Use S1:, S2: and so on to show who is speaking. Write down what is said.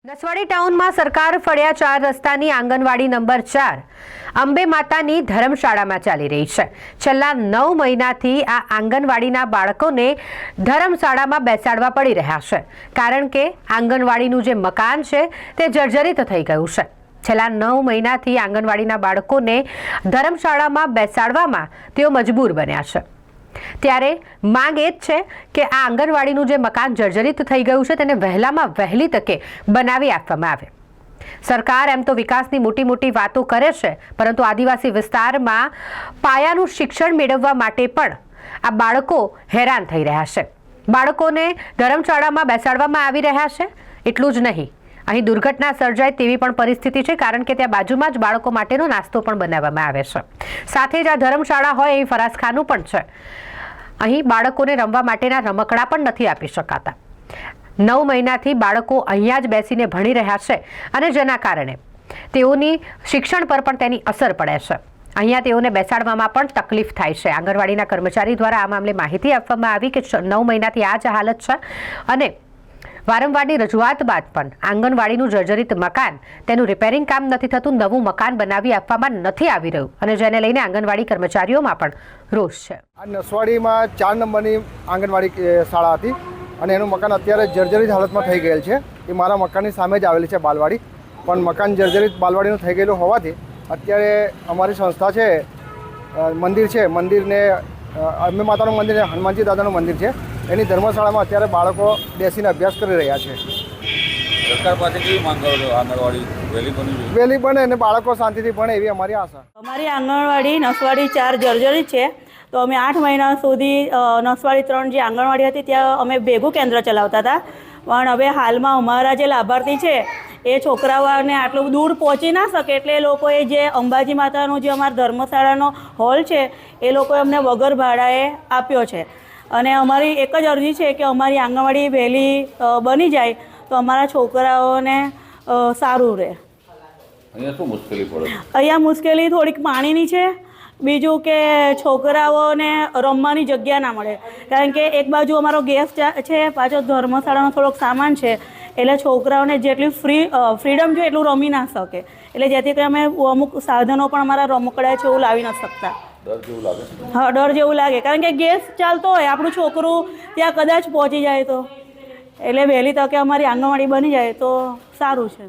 S1: નસવાડી ટાઉનમાં સરકાર ફળિયા 4 રસ્તાની આંગણવાડી નંબર 4 અંબે માતાની ધર્મશાળામાં ચાલી રહી છે। છેલ્લા 9 મહિનાથી આ આંગણવાડીના બાળકોને ધર્મશાળામાં બેસાડવા પડી રહ્યા છે, કારણ કે આંગણવાડીનું જે મકાન છે તે જર્જરિત થઈ ગયું છે। છેલ્લા 9 મહિનાથી આંગણવાડીના બાળકોને ધર્મશાળામાં બેસાડવામાં તેઓ મજબૂર બન્યા છે। ત્યારે માંગ એ જ છે કે આ આંગણવાડીનું જે મકાન જર્જરિત થઈ ગયું છે તેને વહેલામાં વહેલી તકે બનાવી આપવામાં આવે। સરકાર એમ તો વિકાસની મોટી વાતો કરે છે, પરંતુ આદિવાસી વિસ્તારમાં પાયાનું શિક્ષણ મેળવવા માટે પણ આ બાળકો હેરાન થઈ રહ્યા છે। બાળકોને ધર્મશાળામાં બેસાડવામાં આવી રહ્યા છે। એટલું જ નહીં, અહીં દુર્ઘટના સર્જાય તેવી પણ પરિસ્થિતિ છે, કારણ કે ત્યાં બાજુમાં જ બાળકો માટેનો નાસ્તો પણ બનાવવામાં આવે છે। સાથે જ આ ધર્મશાળા હોય એવી ફરાસખાનું પણ છે। અહીં બાળકોને રમવા માટેના રમકડા પણ નથી આપી શકાતા। 9 મહિનાથી બાળકો અહીંયા જ બેસીને ભણી રહ્યા છે અને જેના કારણે તેઓની શિક્ષણ પર પણ તેની અસર પડે છે। અહીંયા તેઓને બેસાડવામાં પણ તકલીફ થાય છે। આંગણવાડીના કર્મચારી દ્વારા આ મામલે માહિતી આપવામાં આવી કે 9 મહિનાથી આ જ હાલત છે અને વારંવારની રજૂઆત બાદ પણ આંગણવાડીનું જર્જરિત મકાન તેનું રિપેરિંગ કામ નથી થતું, નવું મકાન બનાવી આપવામાં નથી આવી રહ્યું અને જેને લઈને આંગણવાડી કર્મચારીઓમાં પણ રોષ છે।
S2: આ નસવાડીમાં 4 નંબરની આંગણવાડી શાળા હતી અને એનું મકાન અત્યારે જર્જરિત હાલતમાં થઈ ગયેલ છે। એ મારા મકાનની સામે જ આવેલી છે બાલવાડી, પણ મકાન જર્જરિત બાલવાડીનું થઈ ગયેલું હોવાથી અત્યારે અમારી સંસ્થા છે, મંદિર છે, મંદિરને અંબે માતાનું મંદિર, હનુમાનજી દાદાનું મંદિર છે, એની ધર્મશાળામાં અત્યારે બાળકો બેસીને અભ્યાસ કરી રહ્યા છે।
S3: સરકાર પાસે કેવી માંગ કરો છો? આંગણવાડી
S2: વહેલી બને અને બાળકો શાંતિથી ભણે એવી અમારી આશા।
S4: અમારી આંગણવાડી નસવાડી 4 જર્જરિત છે, તો અમે 8 મહિના સુધી નસવાડી 3 જે આંગણવાડી હતી ત્યાં અમે ભેગું કેન્દ્ર ચલાવતા હતા, પણ હવે હાલમાં અમારા જે લાભાર્થી છે એ છોકરાઓને આટલું દૂર પહોંચી ના શકે, એટલે એ લોકોએ જે અંબાજી માતાનો જે અમારા ધર્મશાળાનો હોલ છે એ લોકોએ અમને વગર ભાડાએ આપ્યો છે। અને અમારી એક જ અરજી છે કે અમારી આંગણવાડી વહેલી બની જાય તો અમારા છોકરાઓને સારું રહે।
S3: અહીંયા શું મુશ્કેલી પડે?
S4: અહીંયા મુશ્કેલી થોડીક પાણીની છે, બીજું કે છોકરાઓને રમવાની જગ્યા ના મળે, કારણ કે એક બાજુ અમારો ગેસ છે, પાછો ધર્મશાળાનો થોડોક સામાન છે, એટલે છોકરાઓને જેટલી ફ્રીડમ જોઈએ એટલું રમી ના શકે, એટલે જેથી કરી અમે અમુક સાધનો પણ અમારા રમકડા છે એવું લાવી નથી શકતા।
S3: ડર જેવું લાગે?
S4: હા, ડર જેવું લાગે, કારણ કે ગેસ ચાલતો હોય, આપણું છોકરું ત્યાં કદાચ પહોંચી જાય તો, એટલે વહેલી તકે અમારી આંગણવાડી બની જાય તો સારું છે।